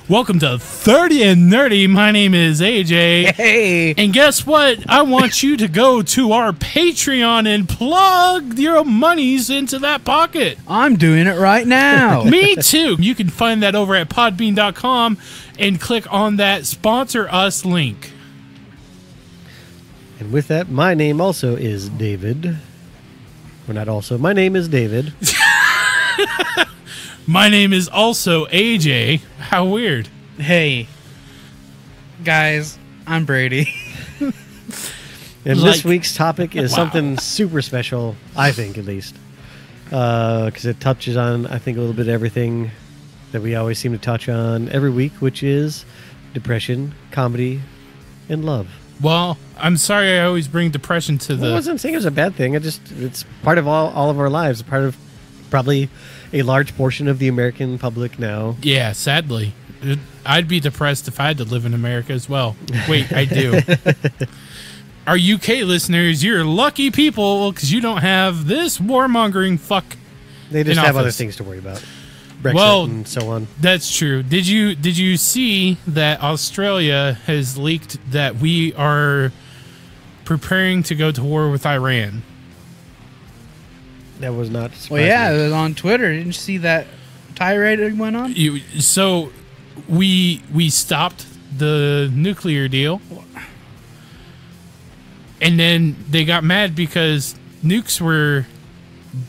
Welcome to 30 and Nerdy. My name is AJ. Hey. And guess what? I want you to go to our Patreon and plug your monies into that pocket. I'm doing it right now. Me too. You can find that over at podbean.com and click on that sponsor us link. And with that, my name also is David. Or not also. My name is David. My name is also AJ. How weird. Hey, guys, I'm Brady. And this week's topic is something super special, I think, at least. Because it touches on, I think, a little bit of everything that we always seem to touch on every week, which is depression, comedy, and love. Well, I'm sorry I always bring depression to the... I wasn't saying it was a bad thing. It's part of all of our lives. Part of probably a large portion of the American public now. Yeah, sadly. I'd be depressed if I had to live in America as well. Wait, I do. Our UK listeners, you're lucky people because you don't have this warmongering fuck. They just have other things to worry about. Brexit and so on. That's true. Did you see that Australia has leaked that we are preparing to go to war with Iran? That was not surprising. Well, yeah, it was on Twitter. Didn't you see that tirade that went on? So we stopped the nuclear deal, and then they got mad because nukes were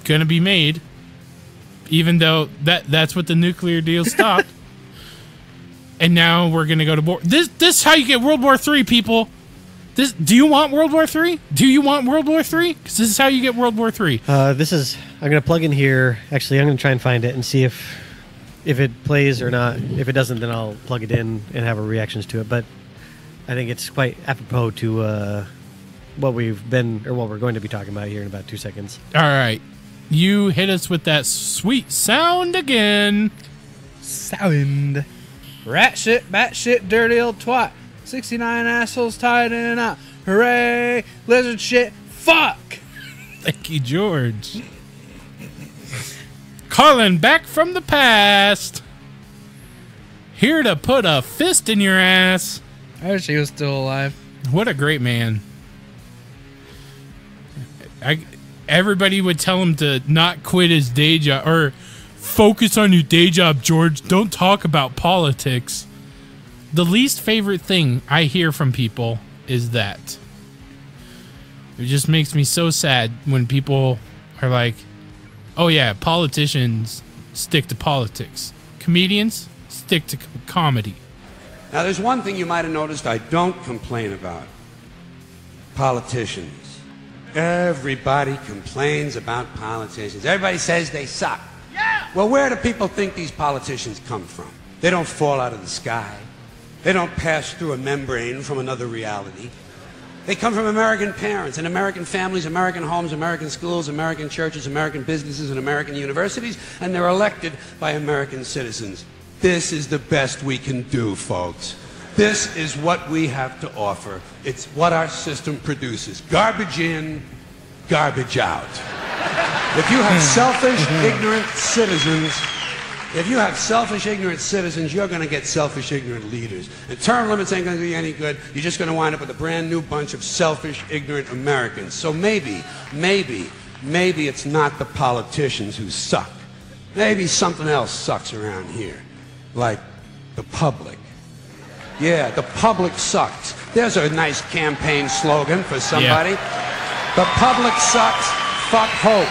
going to be made, even though that's what the nuclear deal stopped. And now we're going to go to war. This is how you get World War III, people. Do you want World War III? Do you want World War III? Because this is how you get World War III. I'm going to plug in here. Actually, I'm going to try and find it and see if it plays or not. If it doesn't, then I'll plug it in and have our reactions to it. But I think it's quite apropos to what we're going to be talking about here in about 2 seconds. All right. You hit us with that sweet sound again. Sound. Rat shit, bat shit, dirty old twat. 69 assholes tied in a knot. Hooray! Lizard shit. Fuck! Thank you, George. Calling back from the past. Here to put a fist in your ass. I wish he was still alive. What a great man. Everybody would tell him to not quit his day job or focus on your day job, George. Don't talk about politics. The least favorite thing I hear from people is that. It just makes me so sad when people are like, oh yeah, politicians stick to politics. Comedians stick to comedy. Now there's one thing you might have noticed I don't complain about. Politicians. Everybody complains about politicians. Everybody says they suck. Yeah! Well, where do people think these politicians come from? They don't fall out of the sky. They don't pass through a membrane from another reality. They come from American parents and American families, American homes, American schools, American churches, American businesses, and American universities, and they're elected by American citizens. This is the best we can do, folks. This is what we have to offer. It's what our system produces. Garbage in, garbage out. If you have selfish, ignorant citizens, you're going to get selfish, ignorant leaders. And term limits ain't going to do you any good. You're just going to wind up with a brand new bunch of selfish, ignorant Americans. So maybe it's not the politicians who suck. Maybe something else sucks around here. Like the public. Yeah, the public sucks. There's a nice campaign slogan for somebody. Yeah. The public sucks. Fuck hope.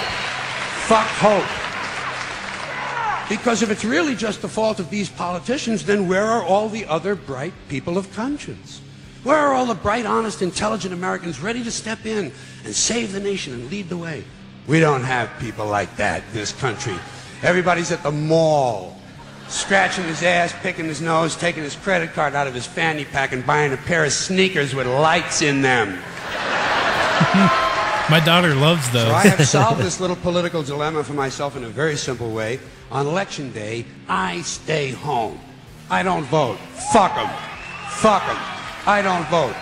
Fuck hope. Because if it's really just the fault of these politicians, then where are all the other bright people of conscience? Where are all the bright, honest, intelligent Americans ready to step in and save the nation and lead the way? We don't have people like that in this country. Everybody's at the mall, scratching his ass, picking his nose, taking his credit card out of his fanny pack and buying a pair of sneakers with lights in them. My daughter loves those. So I have solved this little political dilemma for myself in a very simple way. On election day, I stay home. I don't vote. Fuck them. Fuck them. I don't vote.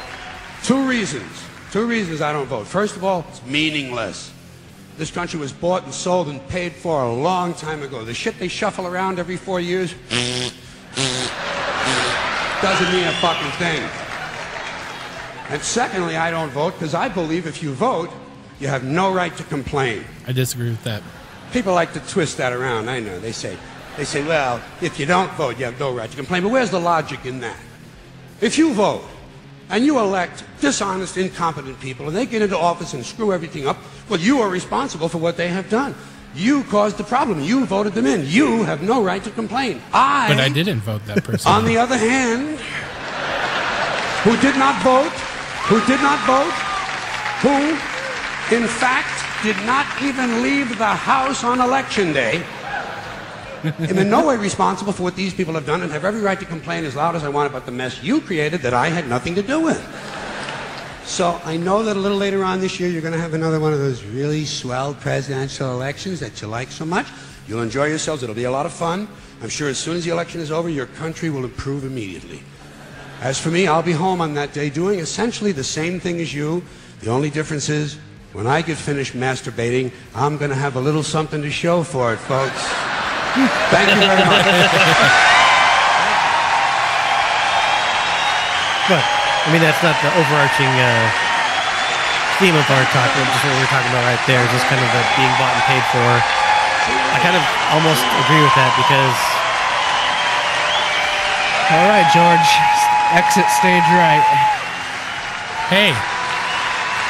Two reasons I don't vote. First of all, it's meaningless. This country was bought and sold and paid for a long time ago. The shit they shuffle around every 4 years, doesn't mean a fucking thing. And secondly, I don't vote because I believe if you vote, you have no right to complain. I disagree with that. People like to twist that around. I know. They say, well, if you don't vote, you have no right to complain. But where's the logic in that? If you vote and you elect dishonest, incompetent people and they get into office and screw everything up, well, you are responsible for what they have done. You caused the problem. You voted them in. You have no right to complain. But I didn't vote that person. On the other hand, who did not vote, who in fact did not even leave the house on election day, am in no way responsible for what these people have done and have every right to complain as loud as I want about the mess you created that I had nothing to do with. So I know that a little later on this year you're going to have another one of those really swell presidential elections that you like so much. You'll enjoy yourselves. It'll be a lot of fun. I'm sure as soon as the election is over, your country will improve immediately. As for me, I'll be home on that day doing essentially the same thing as you. The only difference is when I get finished masturbating, I'm going to have a little something to show for it, folks. Thank you very much. But, I mean, that's not the overarching theme of our talk. Just what we were talking about right there, just kind of the being bought and paid for. I kind of almost agree with that because... All right, George. Exit stage right. Hey,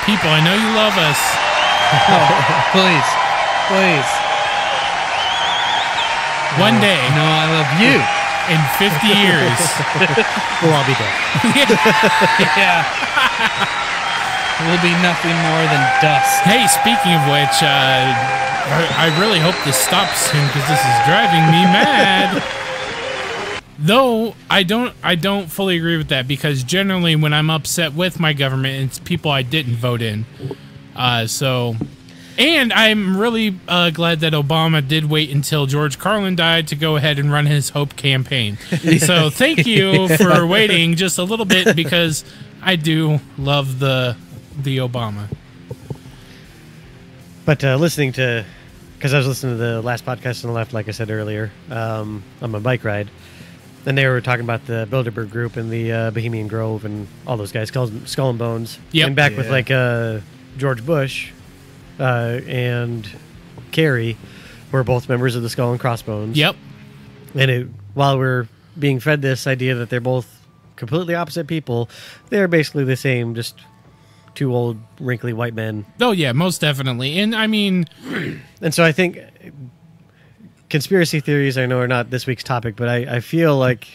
people, I know you love us. Oh, please. Please. One day. No, I love you. In 50 years. We'll all be dead. Yeah. We'll be nothing more than dust. Hey, speaking of which, I really hope this stops soon because this is driving me mad. Though I don't fully agree with that because generally when I'm upset with my government, it's people I didn't vote in. And I'm really glad that Obama did wait until George Carlin died to go ahead and run his Hope campaign. So thank you for waiting just a little bit because I do love the Obama. But listening to, because I was listening to the last podcast on the left, like I said earlier, on my bike ride, and they were talking about the Bilderberg Group and the Bohemian Grove and all those guys, Skull and Bones. Yep. And back with like George Bush and Kerry were both members of the Skull and Crossbones. Yep. And while we're being fed this idea that they're both completely opposite people, they're basically the same, just two old, wrinkly white men. Oh, yeah, most definitely. And I mean... And so I think... Conspiracy theories, I know, are not this week's topic, but I feel like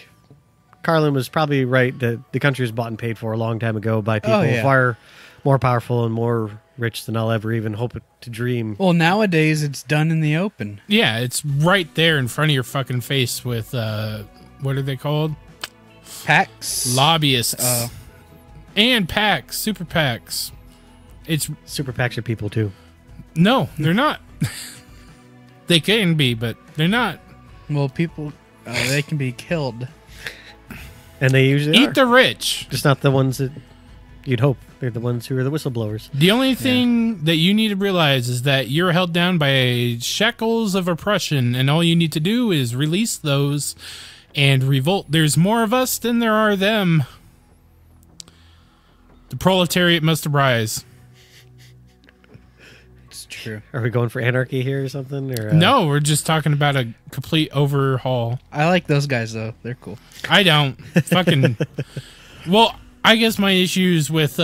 Carlin was probably right that the country was bought and paid for a long time ago by people far more powerful and more rich than I'll ever even hope to dream. Well, nowadays it's done in the open. Yeah, it's right there in front of your fucking face with, what are they called? PACs? Lobbyists. And PACs, super PACs. It's Super PACs are people, too. No, they're not. They can be, but they're not. Well, people, they can be killed. And they usually Eat are. the rich. Just not the ones that you'd hope. They're the ones who are the whistleblowers. The only thing that you need to realize is that you're held down by shackles of oppression, and all you need to do is release those and revolt. There's more of us than there are them. The proletariat must arise. It's true. Are we going for anarchy here or something? Or No, we're just talking about a complete overhaul. I like those guys, though. They're cool. I don't. Fucking... Well, I guess my issues with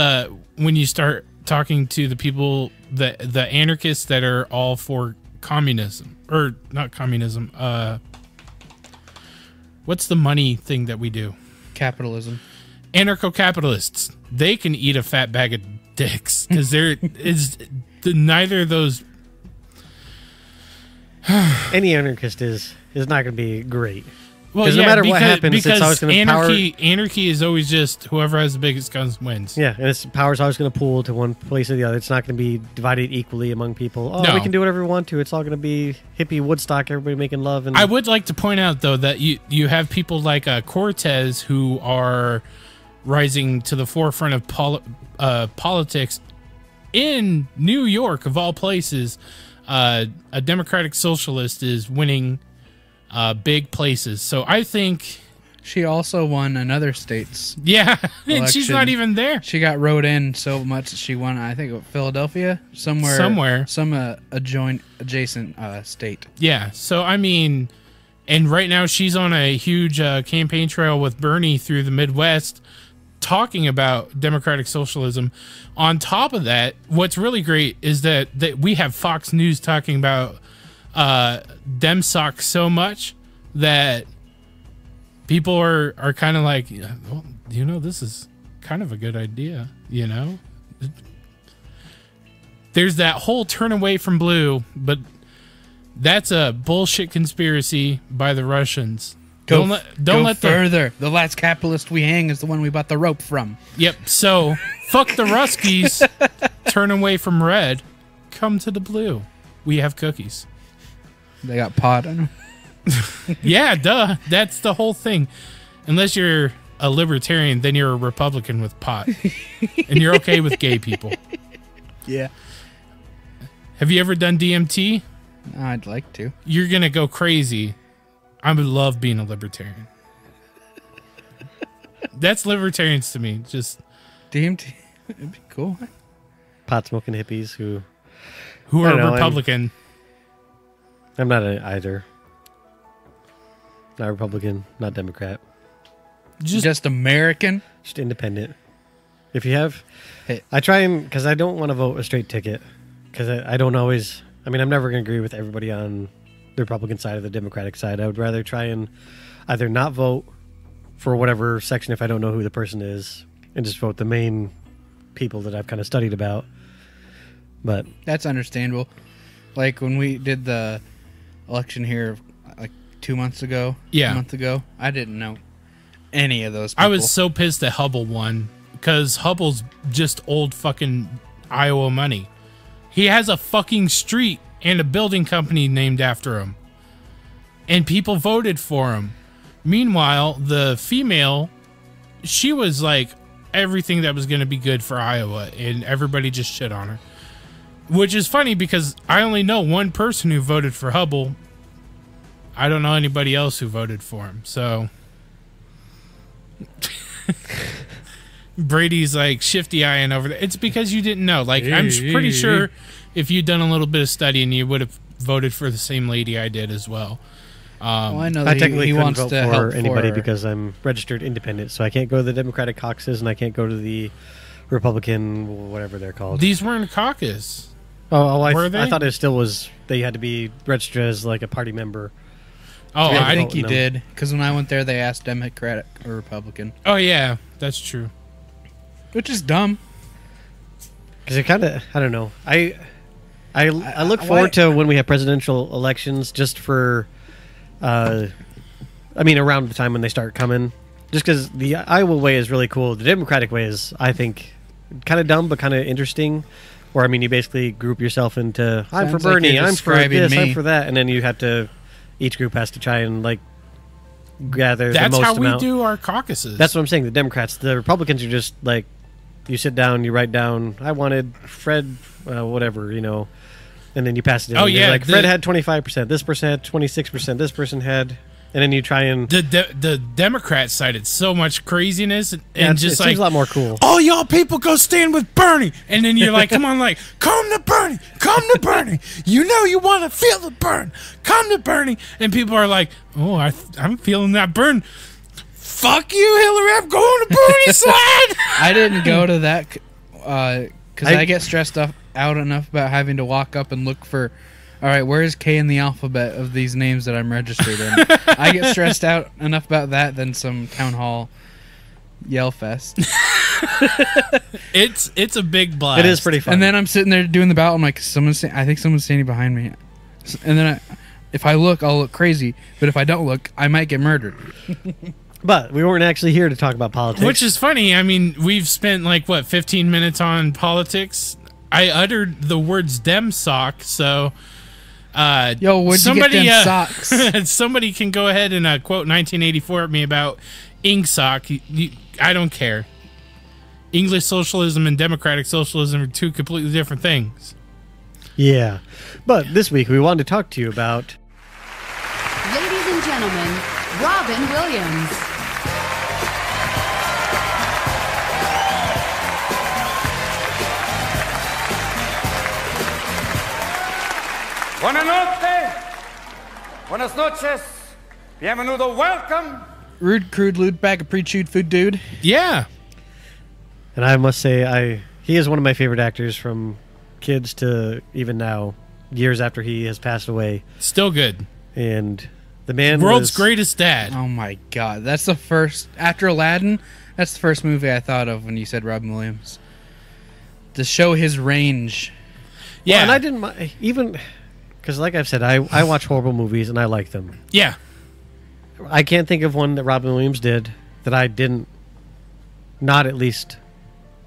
when you start talking to the people, the anarchists that are all for communism. Or, not communism. What's the money thing that we do? Capitalism. Anarcho-capitalists. They can eat a fat bag of dicks. Because neither of those... Any anarchist is not going to be great. Well, no matter what happens, it's always going to anarchy is always just whoever has the biggest guns wins. Yeah, and its power's always going to pool to one place or the other. It's not going to be divided equally among people. Oh, No. we can do whatever we want to. It's all going to be hippie Woodstock, everybody making love. And I would like to point out, though, that you have people like Cortez who are rising to the forefront of politics in New York, of all places. A democratic socialist is winning big places. So I think She also won another state's. Yeah, and she's not election. even there. She got wrote in so much that she won, I think, Philadelphia? Somewhere. Some adjacent state. Yeah, so I mean, and right now she's on a huge campaign trail with Bernie through the Midwest talking about democratic socialism. On top of that, what's really great is that we have Fox News talking about DemSoc so much that people are kind of like, well, this is kind of a good idea, There's that whole turn away from blue, but that's a bullshit conspiracy by the Russians. Don't let further. The last capitalist we hang is the one we bought the rope from. Yep. So fuck the Ruskies. Turn away from red. Come to the blue. We have cookies. They got pot on them. Yeah, duh. That's the whole thing. Unless you're a libertarian, then you're a Republican with pot. And you're okay with gay people. Yeah. Have you ever done DMT? I'd like to. You're going to go crazy. I would love being a libertarian. That's libertarians to me. Just DMT. It'd be cool. Pot smoking hippies who are Republican. I'm not either. Not Republican, not Democrat. Just American? Just independent. If you have... Hey. I try and... Because I don't want to vote a straight ticket. Because I don't always... I mean, I'm never going to agree with everybody on the Republican side or the Democratic side. I would rather try and either not vote for whatever section if I don't know who the person is, and just vote the main people that I've kind of studied about. But... That's understandable. Like when we did the election here... 2 months ago, yeah, a month ago, I didn't know any of those people. I was so pissed that Hubble won because Hubble's just old fucking Iowa money. He has a fucking street and a building company named after him, and people voted for him. Meanwhile, the female, she was like everything that was going to be good for Iowa, and everybody just shit on her, which is funny because I only know one person who voted for Hubble. I don't know anybody else who voted for him, so Brady's like shifty eyeing over there. It's because you didn't know. Like, I'm pretty sure if you'd done a little bit of studying, you would have voted for the same lady I did as well. Well, I know I that technically he couldn't wants vote to for help anybody for... because I'm registered independent, so I can't go to the Democratic caucuses and I can't go to the Republican, whatever they're called. These weren't a caucus. I thought it still was. They had to be registered as like a party member. Oh, I think you did, because when I went there, they asked Democratic or Republican. Oh, yeah, that's true. Which is dumb. Because it kind of, I don't know. I look forward to when we have presidential elections just for, around the time when they start coming. Just because the Iowa way is really cool. The Democratic way is, I think, kind of dumb but kind of interesting. Where, you basically group yourself into, I'm for Bernie, I'm for this, I'm for that. And then you have to... Each group has to try and gather the most amount. That's how we do our caucuses. That's what I'm saying. The Democrats, the Republicans are just like, you sit down, you write down, I wanted Fred, whatever, and then you pass it in. Oh, yeah. Like, Fred had 25%, this person had 26%, this person had, and then you try and... The Democrats cited so much craziness and just it seems a lot more cool. All y'all people go stand with Bernie. And then you're like, come on, come to Bernie. Come to Bernie. You know you want to feel the burn. Come to Bernie. And people are like, oh, I'm feeling that burn. Fuck you, Hillary. I'm going to Bernie's side. I didn't go to that because I get stressed out enough about having to walk up and look for... All right, where is K in the alphabet of these names that I'm registered in? I get stressed out enough about that than some town hall yell fest. It's a big blast. It is pretty fun. And then I'm sitting there doing the ballot. I'm like, I think someone's standing behind me. And then if I look, I'll look crazy. But if I don't look, I might get murdered. But we weren't actually here to talk about politics. Which is funny. We've spent 15 minutes on politics. I uttered the words DemSoc, so... where'd you get them socks? Somebody can go ahead and quote 1984 at me about INGSOC. I don't care. English socialism and democratic socialism are two completely different things. Yeah. But this week we wanted to talk to you about... Ladies and gentlemen, Robin Williams. Buenas noches. Buenas noches. Bienvenido. Welcome. Rude, crude, lewd, bag of pre-chewed food, dude. Yeah. And I must say, he is one of my favorite actors from kids to even now, years after he has passed away. Still good. And the man World's greatest dad. Oh my god, that's the first after Aladdin. That's the first movie I thought of when you said Robin Williams. To show his range. Yeah. Well, and I didn't mind, even because, like I've said, I watch horrible movies and I like them. Yeah. I can't think of one that Robin Williams did that I didn't not at least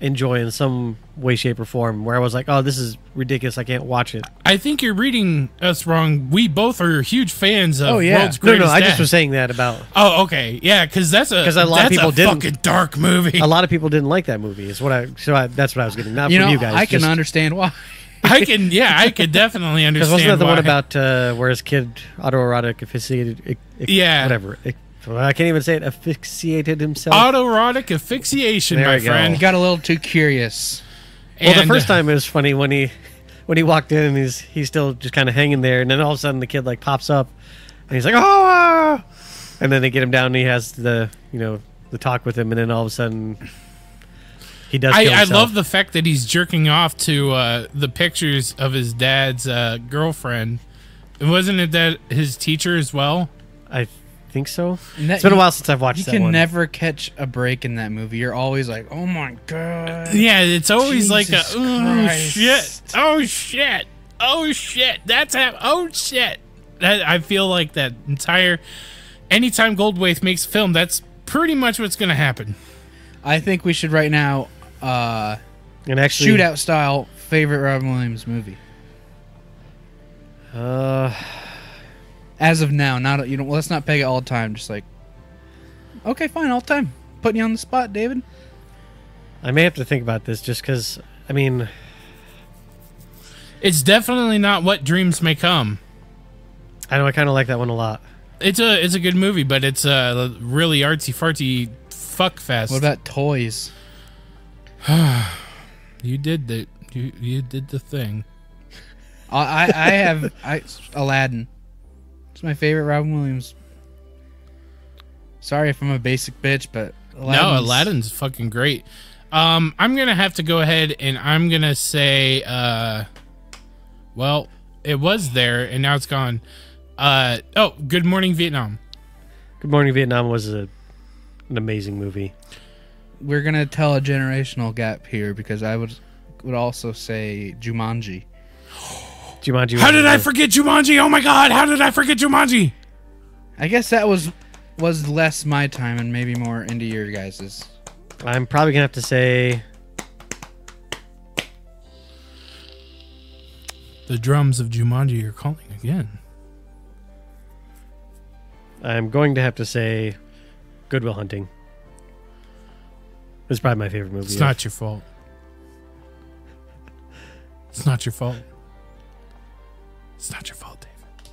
enjoy in some way, shape, or form, where I was like, oh, this is ridiculous, I can't watch it. I think you're reading us wrong. We both are huge fans of World's No, Greatest I Dad. just was saying that about... Oh, okay. Yeah, because that's a lot of people didn't. Fucking dark movie. A lot of people didn't like that movie, that's what I was getting, not You from know, you guys. I can understand why. I could definitely understand. Because wasn't that the why. one about where his kid autoerotic asphyxiated... Yeah. Whatever. I can't even say it. Asphyxiated himself. Autoerotic asphyxiation, There my we go. friend. You got a little too curious. Well, the And- first time it was funny when he walked in and he's still just kind of hanging there, and then all of a sudden the kid like pops up, and he's like, oh, ah! And then they get him down, and he has the talk with him, and then all of a sudden he does. Kill I himself. love the fact that he's jerking off to the pictures of his dad's girlfriend. Wasn't it that his teacher as well? I think so. And that- It's been a while since I've watched You that can one. never catch a break in that movie. You're always like, oh my god. Yeah, it's always like Jesus a oh Christ. shit, oh shit, oh shit. That's oh shit. That I feel like that entire anytime Goldthwait makes a film, that's pretty much what's gonna happen. I think we should right now And actually, shootout style favorite Robin Williams movie. As of now, not let's not peg it all the time. Just like, okay, fine, all the time. Putting you on the spot, David. I may have to think about this just because. I mean, It's definitely not What Dreams May Come. I know I kind of like that one a lot. It's a good movie, but it's a really artsy fartsy fuck fest. What about Toys? You did the thing. I have Aladdin. It's my favorite Robin Williams. Sorry if I'm a basic bitch, but Aladdin's fucking great. I'm gonna have to go ahead and I'm gonna say, well, it was there and now it's gone. Good Morning Vietnam. Good Morning Vietnam was an amazing movie. We're gonna tell a generational gap here because I would also say Jumanji. Jumanji. How did I forget Jumanji? Oh my god, how did I forget Jumanji? I guess that was less my time and maybe more into your guys's. I'm probably gonna have to say The drums of Jumanji are calling again. I'm going to have to say Good Will Hunting. It's probably my favorite movie. It's not your fault. It's not your fault. It's not your fault, David.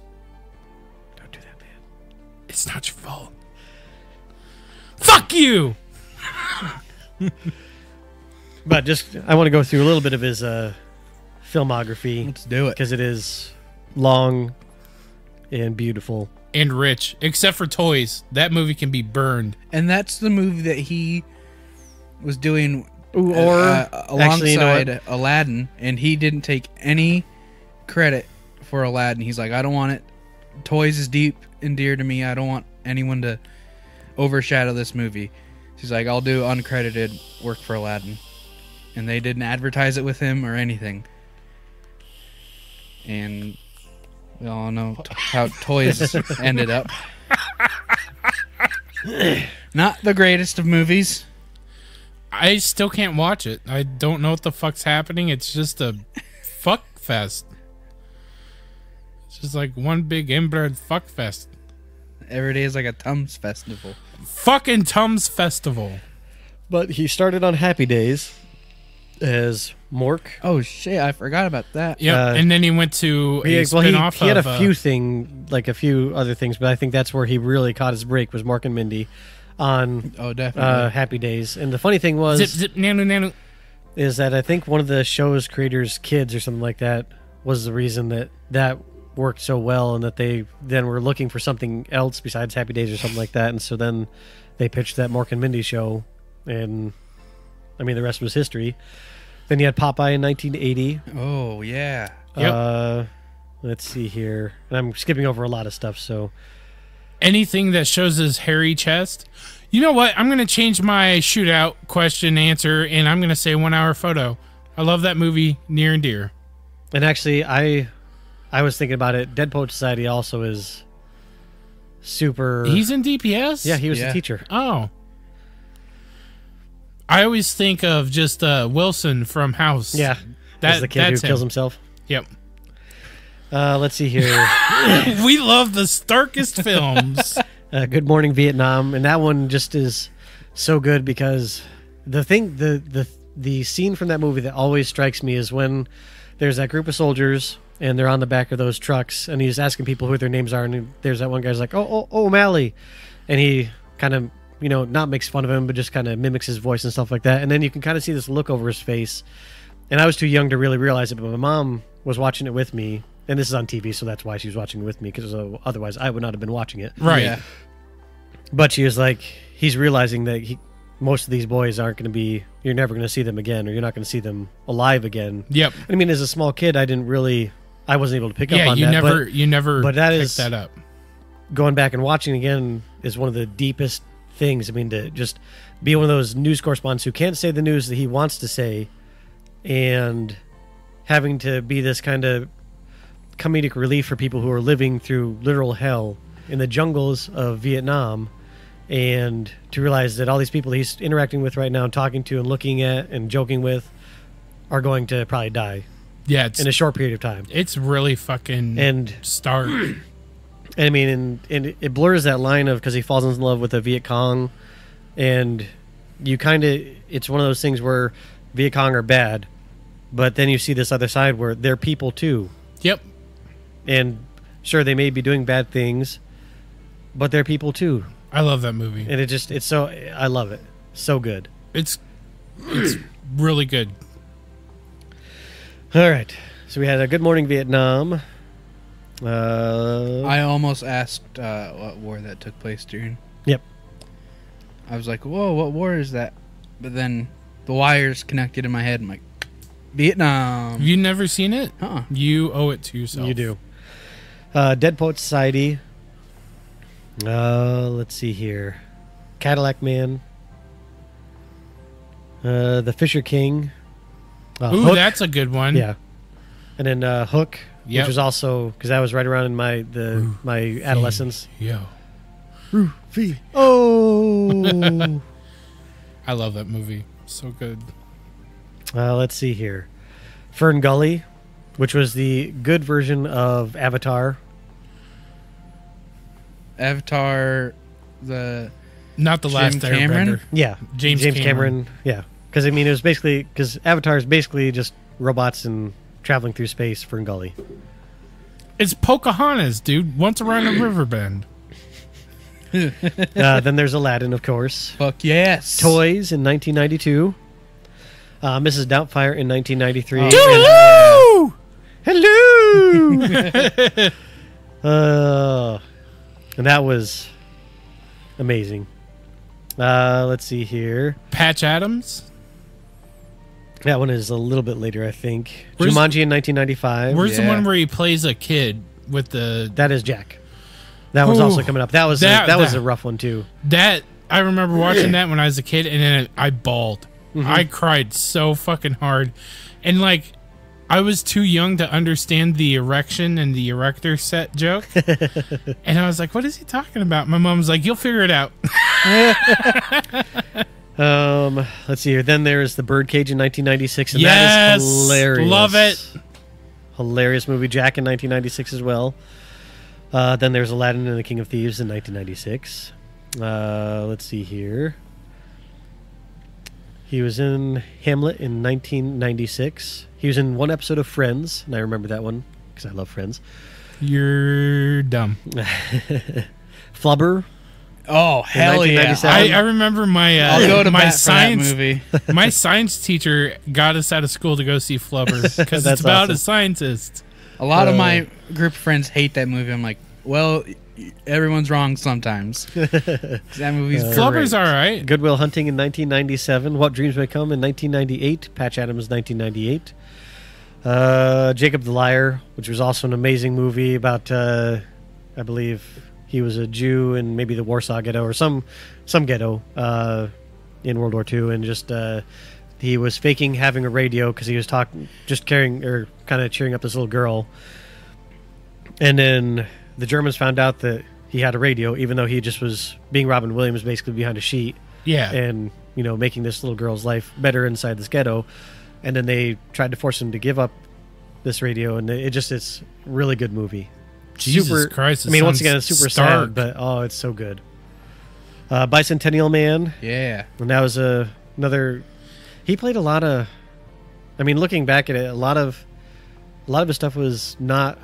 Don't do that, man. It's not your fault. Fuck you! But I want to go through a little bit of his filmography Let's do it. because it is long and beautiful. And rich. Except for Toys. That movie can be burned. And that's the movie that he was doing Actually, you know alongside Aladdin, and he didn't take any credit for Aladdin. He's like, I don't want it. Toys is deep and dear to me. I don't want anyone to overshadow this movie. He's like, I'll do uncredited work for Aladdin. And they didn't advertise it with him or anything. And we all know how Toys ended up. Not the greatest of movies. I still can't watch it. I don't know what the fuck's happening. It's just a fuck fest. It's just like one big inbred fuck fest. Every day is like a Tums festival. Fucking Tums Festival. But he started on Happy Days as Mork. Oh shit, I forgot about that. Yeah, and then he went to a He spin-off had of, a few other things, but I think that's where he really caught his break was Mork and Mindy on Oh, definitely. Happy Days. And the funny thing was Zip Zip Nanu Nanu. is that I think one of the show's creators' kids or something like that was the reason that worked so well, and that they then were looking for something else besides Happy Days or something like that. And so then they pitched that Mork and Mindy show, and I mean the rest was history. Then you had Popeye in 1980. Oh yeah. Yep. Let's see here, and I'm skipping over a lot of stuff. So anything that shows his hairy chest. You know what? I'm going to change my shootout question answer, and I'm going to say 1 Hour Photo. I love that movie near and dear. And actually, I was thinking about it. Dead Poet Society also is super. He's in DPS? Yeah, he was the teacher. Oh. I always think of just Wilson from House. Yeah, that's the kid who kills himself. Yep. Let's see here. We love the starkest films. Good Morning Vietnam, and that one just is so good because the scene from that movie that always strikes me is when there's that group of soldiers and they're on the back of those trucks, and he's asking people who their names are, and there's that one guy's like, oh, O'Malley, and he kind of, you know, not makes fun of him, but just kind of mimics his voice and stuff like that, and then you can kind of see this look over his face, and I was too young to really realize it, but my mom was watching it with me, and this is on TV, so that's why she was watching it with me, because otherwise I would not have been watching it. Right. Yeah. But she was like, he's realizing that most of these boys aren't going to be, you're never going to see them again, or you're not going to see them alive again. Yep. I mean, as a small kid, I wasn't able to pick up on you that. You never but that picked that up. Going back and watching again is one of the deepest things. I mean, to just be one of those news correspondents who can't say the news that he wants to say, and having to be this kind of comedic relief for people who are living through literal hell in the jungles of Vietnam, and to realize that all these people he's interacting with right now and talking to and looking at and joking with are going to probably die in a short period of time. It's really fucking stark. And I mean, and it blurs that line of, because he falls in love with a Viet Cong, and you kind of, it's one of those things where Viet Cong are bad, but then you see this other side where they're people too. Yep. And sure, they may be doing bad things, but they're people too. I love that movie. And I love it. So good. It's really good. All right. So we had a Good Morning Vietnam. I almost asked what war that took place during. Yep. I was like, whoa, what war is that? But then the wires connected in my head. I'm like, Vietnam. You never seen it? Uh-uh. You owe it to yourself. You do. Dead Poet Society. Let's see here. Cadillac Man. The Fisher King. Ooh, Hook. that's a good one. Yeah. And then Hook, Yep. which was also, because that was right around in my adolescence. Yo. Rufy. Oh. I love that movie. So good. Let's see here. Fern Gully, which was the good version of Avatar. Avatar, Not the last Jim Cameron? Airbender. Yeah. James Cameron. Yeah. Because, I mean, it was basically, because Avatar is basically just robots and traveling through space. Fern Gully. It's Pocahontas, dude. Once around a river bend. Then there's Aladdin, of course. fuck yes. Toys in 1992. Mrs. Doubtfire in 1993. Hello! And that was amazing. Let's see here. Patch Adams. That one is a little bit later, I think. Where's- Jumanji in 1995. Where's the Yeah. one where he plays a kid with the... That is Jack. That one's Ooh. also coming up. That was a rough one, too. That... I remember watching that when I was a kid, and then I bawled. I cried so fucking hard. And, like, I was too young to understand the erection and the erector set joke. And I was like, what is he talking about? My mom was like, you'll figure it out. Let's see here. Then there's The Birdcage in 1996, and Yes! that is hilarious. Love it. Hilarious movie. Jack in 1996 as well. Then there's Aladdin and the King of Thieves in 1996. Let's see here. He was in Hamlet in 1996. He was in one episode of Friends, and I remember that one because I love Friends. You're dumb. Flubber. Oh, hell yeah. 1997. I remember my I'll go to my bat for that science movie. my science teacher got us out of school to go see Flubber because it's That's about awesome. a scientist. A lot of my group of friends hate that movie. I'm like, well, everyone's wrong sometimes. That movie's Flubber's all right. Good Will Hunting in 1997. What Dreams May Come in 1998. Patch Adams 1998. Jacob the Liar, which was also an amazing movie about, I believe he was a Jew in maybe the Warsaw Ghetto or some ghetto in World War II, and just he was faking having a radio because he was cheering up this little girl, and then the Germans found out that he had a radio, even though he just was being Robin Williams, basically behind a sheet. Yeah. And, making this little girl's life better inside this ghetto. And then they tried to force him to give up this radio, and it's a really good movie. Jesus Christ. Once again, it's super sad, but it's so good. Bicentennial Man. Yeah. And that was another... He played a lot of... looking back at it, a lot of his stuff was not...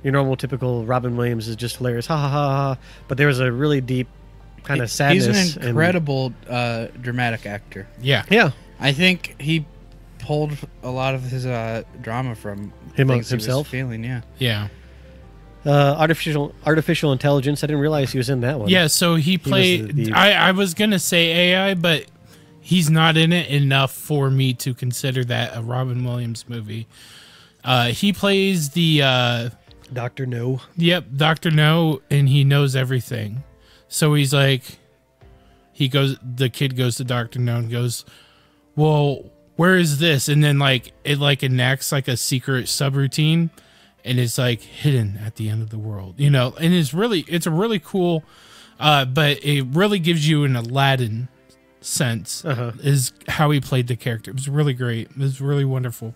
Your normal, typical Robin Williams is just hilarious, ha ha ha ha. But there was a really deep kind of sadness. He's an incredible dramatic actor. Yeah. Yeah. I think he pulled a lot of his drama from things himself. He was feeling, yeah. Yeah. Artificial Intelligence. I didn't realize he was in that one. Yeah, so he played... I was going to say AI, but he's not in it enough for me to consider that a Robin Williams movie. He plays the... Dr. No. Yep, Dr. No, and he knows everything. So he's like, the kid goes to Dr. No and goes, well, where is this? And then it enacts like a secret subroutine, and it's like hidden at the end of the world, and it's a really cool, but it really gives you an Aladdin sense is how he played the character. It was really great. It was really wonderful.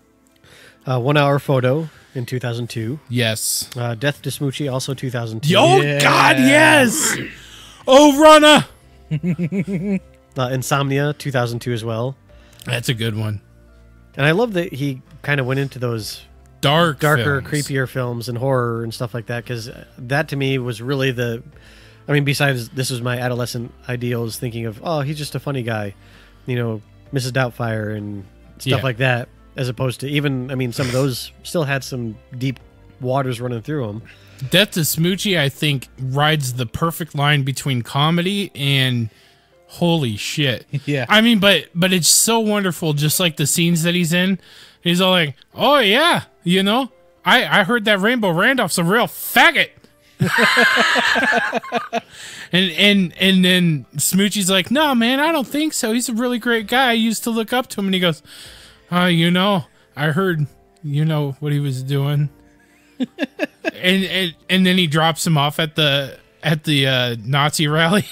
1 Hour Photo in 2002. Yes. Death to Smoochie, also 2002. Oh, yeah. God, yes! Oh, Rana! Insomnia, 2002 as well. That's a good one. And I love that he kind of went into those darker, films. Creepier films and horror and stuff like that, because that to me was really besides this was my adolescent ideals, thinking of, oh, he's just a funny guy, Mrs. Doubtfire and stuff like that. As opposed to even, some of those still had some deep waters running through them. Death to Smoochie, I think, rides the perfect line between comedy and holy shit. Yeah. But it's so wonderful, just like the scenes that he's in. He's all like, oh, yeah, I heard that Rainbow Randolph's a real faggot. and then Smoochie's like, no, man, I don't think so. He's a really great guy. I used to look up to him. And he goes... I heard, what he was doing, and then he drops him off at the Nazi rally,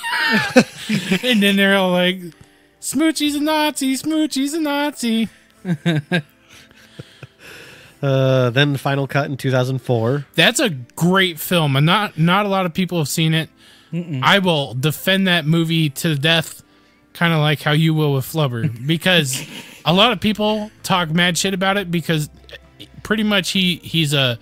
and then they're all like, "Smoochie's a Nazi, Smoochie's a Nazi." Then the Final Cut in 2004. That's a great film, and not a lot of people have seen it. I will defend that movie to the death, kind of like how you will with Flubber, because a lot of people talk mad shit about it because pretty much he's a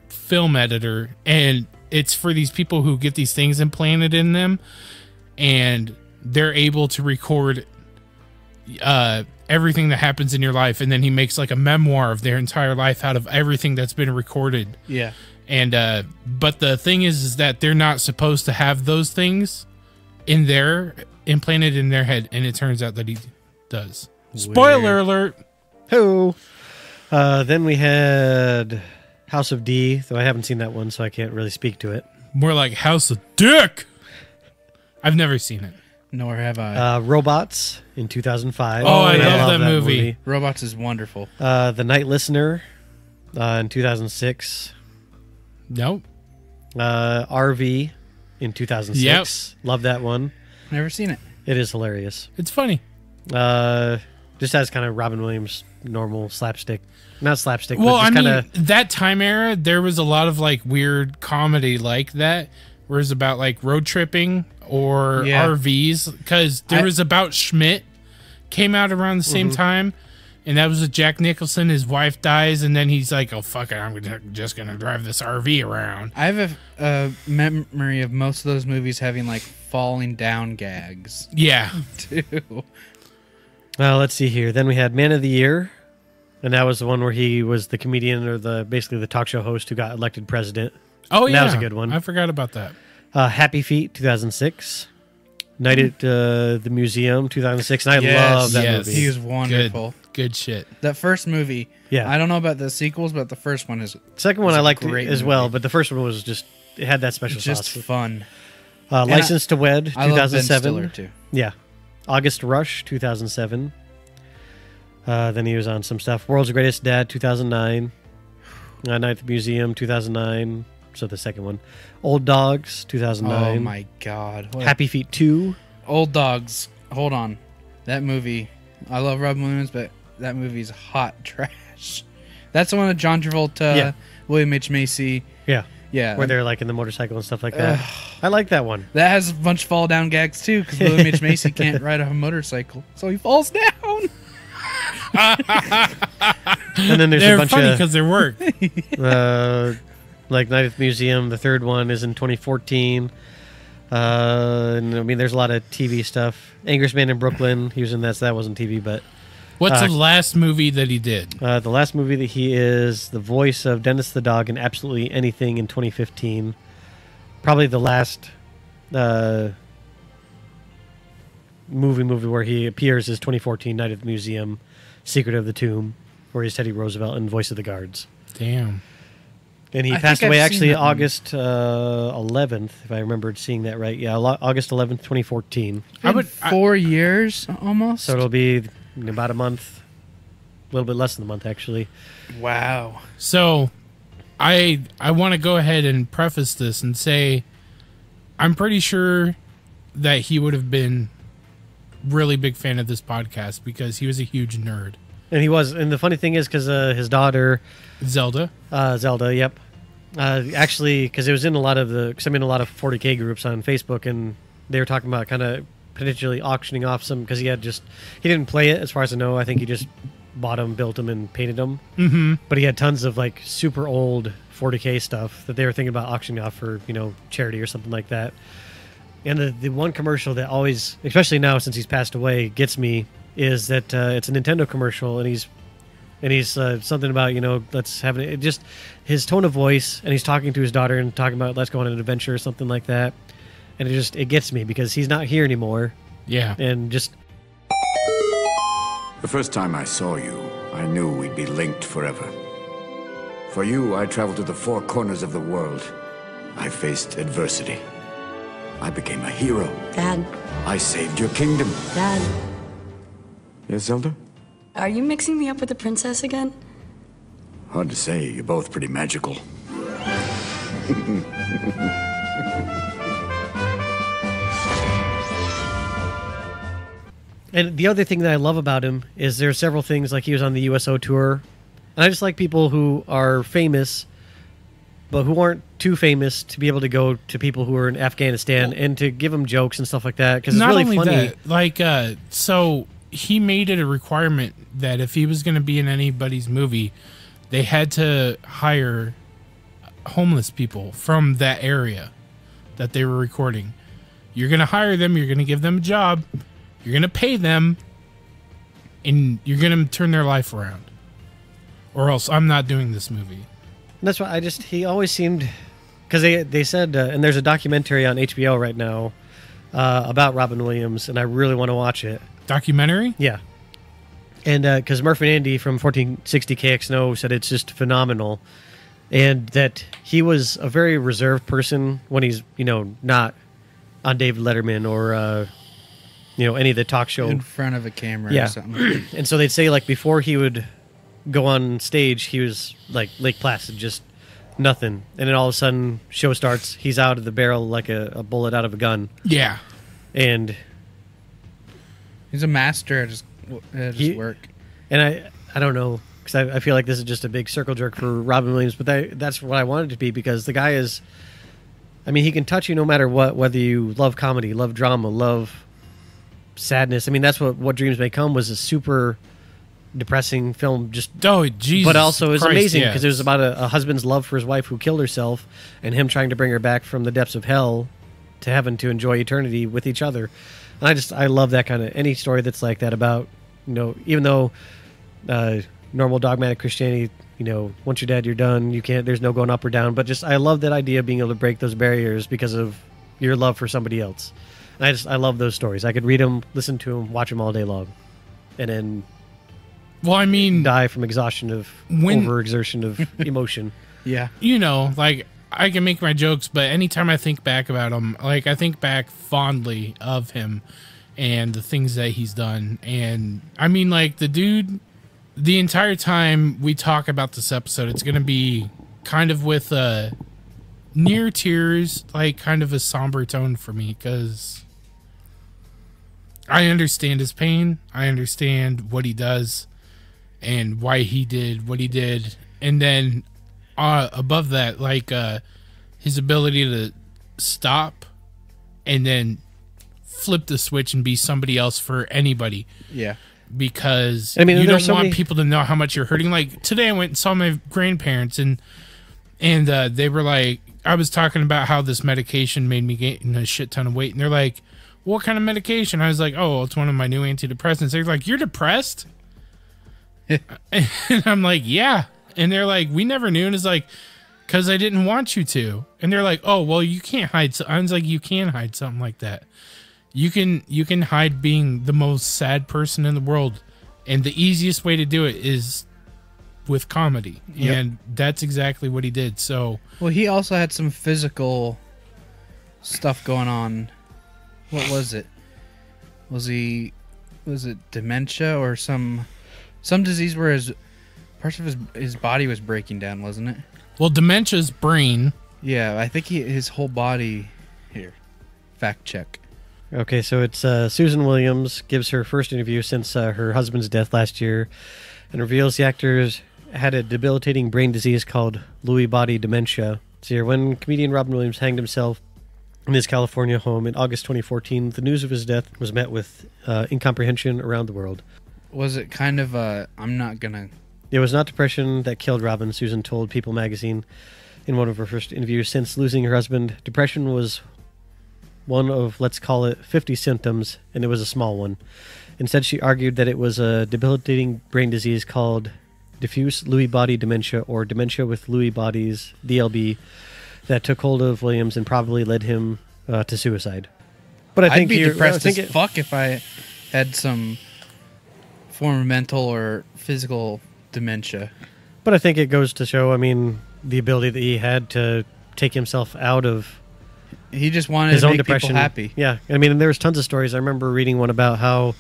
film editor, and it's for these people who get these things implanted in them, and they're able to record everything that happens in your life, and then he makes like a memoir of their entire life out of everything that's been recorded. Yeah. And but the thing is that they're not supposed to have those things implanted in their head, and it turns out that he does. Spoiler alert. Who? Then we had House of D, though I haven't seen that one, so I can't really speak to it. More like House of Dick. I've never seen it. Nor have I. Robots in 2005. Oh, I love that movie. Robots is wonderful. The Night Listener in 2006. Nope. RV in 2006. Yep. Love that one. Never seen it. It is hilarious. It's funny. Just has kind of Robin Williams normal slapstick. Not slapstick, well, but just kinda... that time era, there was a lot of like weird comedy like that, where it's about like road tripping or RVs, because there was About Schmidt came out around the same time, and that was with Jack Nicholson. His wife dies, and then he's like, oh, fuck it, I'm just going to drive this RV around. I have a memory of most of those movies having like falling down gags. Yeah. Too. Well, let's see here. Then we had Man of the Year And that was the one where he was the comedian or basically the talk show host who got elected president. Oh, yeah. That was a good one. I forgot about that. Happy Feet, 2006. Night at the Museum, 2006. And I love that movie. He was wonderful. Good shit. That first movie. Yeah. I don't know about the sequels, but the first one is. Second one I liked great as movie. well, but the first one was just, it had that special Just sauce. fun. License to Wed, I love Ben 2007. Stiller too. Yeah. August Rush, 2007. Then he was on some stuff. World's Greatest Dad, 2009. Night at the Museum, 2009. So the second one. Old Dogs, 2009. Oh my god! Happy Feet 2. Old Dogs. Hold on, that movie. I love Robin Williams, but that movie's hot trash. That's the one with John Travolta, William H. Macy. Yeah. Yeah, Where they're like in the motorcycle and stuff like that. I like that one. that has a bunch of fall down gags too, because William H. Macy can't ride a motorcycle, so he falls down. And then there's They're a bunch funny of because they work. like Night at the Museum. The third one is in 2014. And I mean, there's a lot of TV stuff. Angriest Man in Brooklyn. He was in that, so that wasn't TV, but What's the last movie that he did? the last movie that he is the voice of Dennis the Dog in absolutely anything in 2015. Probably the last movie where he appears is 2014 Night at the Museum, Secret of the Tomb, where he's Teddy Roosevelt in Voice of the Guards. Damn. And he I passed think away I've seen actually that one. August 11th, if I remembered seeing that right. Yeah, August 11th, 2014. I would. 4 years almost. So it'll be about a month, a little bit less than a month, actually. Wow. So, I want to go ahead and preface this and say, I'm pretty sure that he would have been really big fan of this podcast because he was a huge nerd. And he was. And the funny thing is, because his daughter, Zelda. Zelda, yep. Actually, because it was in a lot of because I'm in a lot of 40K groups on Facebook, and they were talking about kind of potentially auctioning off some, because he didn't play it, as far as I know. I think he just bought them, built them, and painted them. Mm-hmm. But he had tons of like super old 40K stuff that they were thinking about auctioning off for, charity or something like that. And the one commercial that always, especially now since he's passed away, gets me is that it's a Nintendo commercial, and he's something about, let's have it. Just his tone of voice, and he's talking to his daughter and talking about let's go on an adventure or something like that. And it gets me because he's not here anymore. Yeah. And just The first time I saw you, I knew we'd be linked forever. For you, I traveled to the four corners of the world. I faced adversity. I became a hero. Dad, I saved your kingdom. Dad, Yes, Zelda? are you mixing me up with the princess again? Hard to say. You're both pretty magical. And the other thing that I love about him is there are several things, like he was on the USO tour. And I just like people who are famous, but who aren't too famous to be able to go to people who are in Afghanistan and to give them jokes and stuff like that. Because it's Not really only funny. that, so he made it a requirement that if he was going to be in anybody's movie, they had to hire homeless people from that area that they were recording. You're going to hire them, you're going to give them a job, you're going to pay them, and you're going to turn their life around. Or else I'm not doing this movie. And that's why he always seemed, because they said, and there's a documentary on HBO right now about Robin Williams, and I really want to watch it. Documentary? Yeah. And because Murph and Andy from 1460 KXNO said it's just phenomenal, and that he was a very reserved person when he's, not on David Letterman or, any of the talk show. In front of a camera Yeah. or something. And so they'd say, like, before he would go on stage, he was like Lake Placid, just nothing. And then all of a sudden, show starts, he's out of the barrel like a bullet out of a gun. Yeah. And He's a master at his work. And I don't know, because I feel like this is just a big circle jerk for Robin Williams, but that's what I wanted it to be, because the guy is, I mean, he can touch you no matter what, whether you love comedy, love drama, love sadness. I mean, that's what Dreams May Come was, a super depressing film, just Jesus, but also it was Christ, amazing yes. because it was about a husband's love for his wife who killed herself, and him trying to bring her back from the depths of hell to heaven to enjoy eternity with each other. And I love that kind of, any story that's like that about, even though normal dogmatic Christianity, once you're dead, you're done. You can't. There's no going up or down. But just I love that idea of being able to break those barriers because of your love for somebody else. And I love those stories. I could read them, listen to them, watch them all day long, and then die from exhaustion of overexertion of emotion. Yeah. Like I can make my jokes, but anytime I think back about him, like I think back fondly of him and the things that he's done. And I mean, like the dude, the entire time we talk about this episode, it's going to be kind of with near tears, like kind of a somber tone for me, because I understand his pain. I understand what he does and why he did what he did. And then above that, like his ability to stop and then flip the switch and be somebody else for anybody. Yeah. Because you don't want people to know how much you're hurting. Like today I went and saw my grandparents and they were like, I was talking about how this medication made me gain a shit ton of weight. And they're like, what kind of medication? I was like, oh, it's one of my new antidepressants. They're like, you're depressed? And I'm like, yeah. And they're like, we never knew. And it's like, because I didn't want you to. And they're like, oh, well, you can't hide. I was like, you can hide something like that. You can hide being the most sad person in the world. And the easiest way to do it is with comedy. Yep. And that's exactly what he did. So, well, he also had some physical stuff going on. What was it? Was it dementia or some disease where parts of his body was breaking down, wasn't it? Well, dementia's brain. Yeah, I think his whole body. Here, fact check. Okay, so it's Susan Williams gives her first interview since her husband's death last year, and reveals the actors had a debilitating brain disease called Lewy body dementia. So when comedian Robin Williams hanged himself in his California home in August 2014, the news of his death was met with incomprehension around the world. Was it kind of I'm not gonna... It was not depression that killed Robin, Susan told People magazine in one of her first interviews. Since losing her husband, depression was one of, let's call it, 50 symptoms, and it was a small one. Instead, she argued that it was a debilitating brain disease called diffuse Lewy body dementia, or dementia with Lewy bodies, DLB, that took hold of Williams and probably led him to suicide. But I think I'd be depressed as fuck if I had some form of mental or physical dementia. But I think it goes to show, I mean, the ability that he had to take himself out of he just wanted his to own make depression. people happy. Yeah, I mean, and there was tons of stories. I remember reading one about how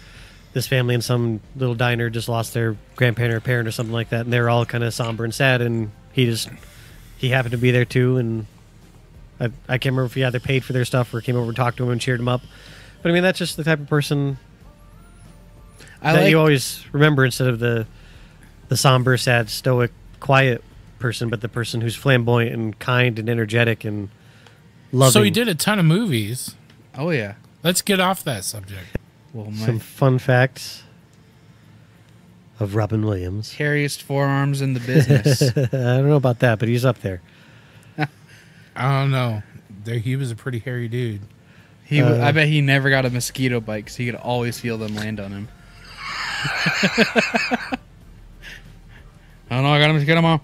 this family in some little diner just lost their grandparent or parent or something like that, and they were all kind of somber and sad, and he happened to be there too, and I can't remember if he either paid for their stuff or came over and talked to him and cheered him up. But I mean, that's just the type of person you always remember, instead of the somber, sad, stoic, quiet person, but the person who's flamboyant and kind and energetic and loving. So he did a ton of movies. Oh, yeah. Let's get off that subject. Well, some fun facts of Robin Williams. Hairiest forearms in the business. I don't know about that, but he's up there. I don't know. He was a pretty hairy dude. I bet he never got a mosquito bite because he could always feel them land on him. I don't know. I got a mosquito, Mom.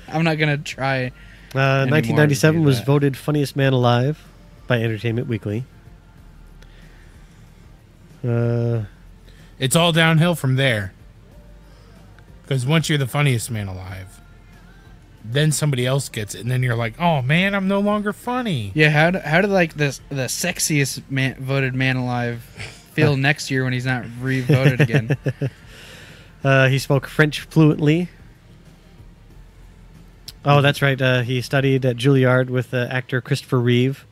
I'm not going to try. 1997 was voted Funniest Man Alive by Entertainment Weekly. It's all downhill from there. Because once you're the funniest man alive, then somebody else gets it, and then you're like, oh man, I'm no longer funny. Yeah, how did like the sexiest voted man alive feel next year when he's not re-voted again? He spoke French fluently. Oh, that's right. He studied at Juilliard with actor Christopher Reeve.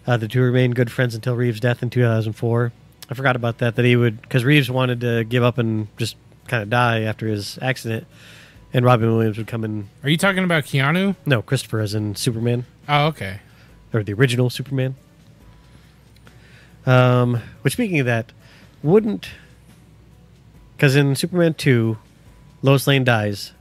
The two remained good friends until Reeve's death in 2004. I forgot about that he would, because Reeves wanted to give up and just kind of die after his accident, and Robin Williams would come in. Are you talking about Keanu? No, Christopher as in Superman. Oh, okay. Or the original Superman. Which, speaking of that, because in Superman 2, Lois Lane dies,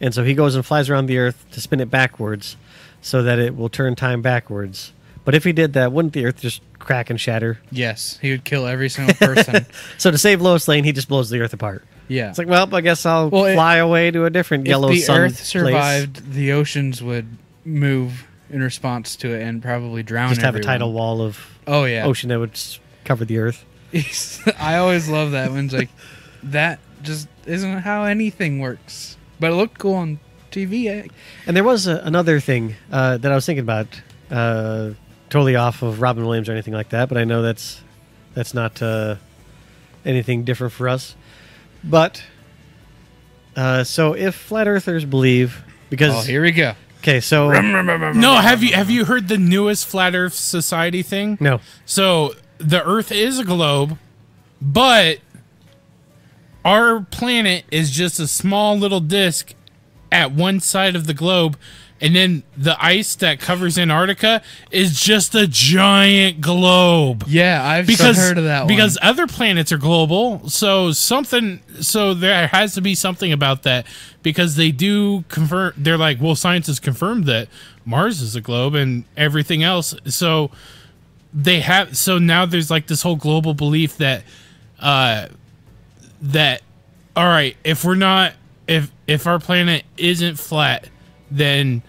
and so he goes and flies around the Earth to spin it backwards so that it will turn time backwards. But if he did that, wouldn't the Earth just crack and shatter? Yes, he would kill every single person. So to save Lois Lane, he just blows the Earth apart. Yeah. It's like, well, I guess I'll fly away to a different yellow sun. If the Earth place. survived, the oceans would move in response to it and probably drown Just have everyone. a tidal wall of ocean that would cover the Earth. I always love that when it's like, that just isn't how anything works. But it looked cool on TV. And there was another thing that I was thinking about, totally off of Robin Williams or anything like that, but I know that's not anything different for us. But so if flat earthers believe, because here we go. Okay, so no, have you heard the newest Flat Earth Society thing? No. So the Earth is a globe, but our planet is just a small little disc at one side of the globe, and then the ice that covers Antarctica is just a giant globe. Yeah, I've heard of that one. Because other planets are global, so there has to be something about that, because they do confirm, they're like, well, science has confirmed that Mars is a globe and everything else. So now there's like this whole global belief that all right, if our planet isn't flat, then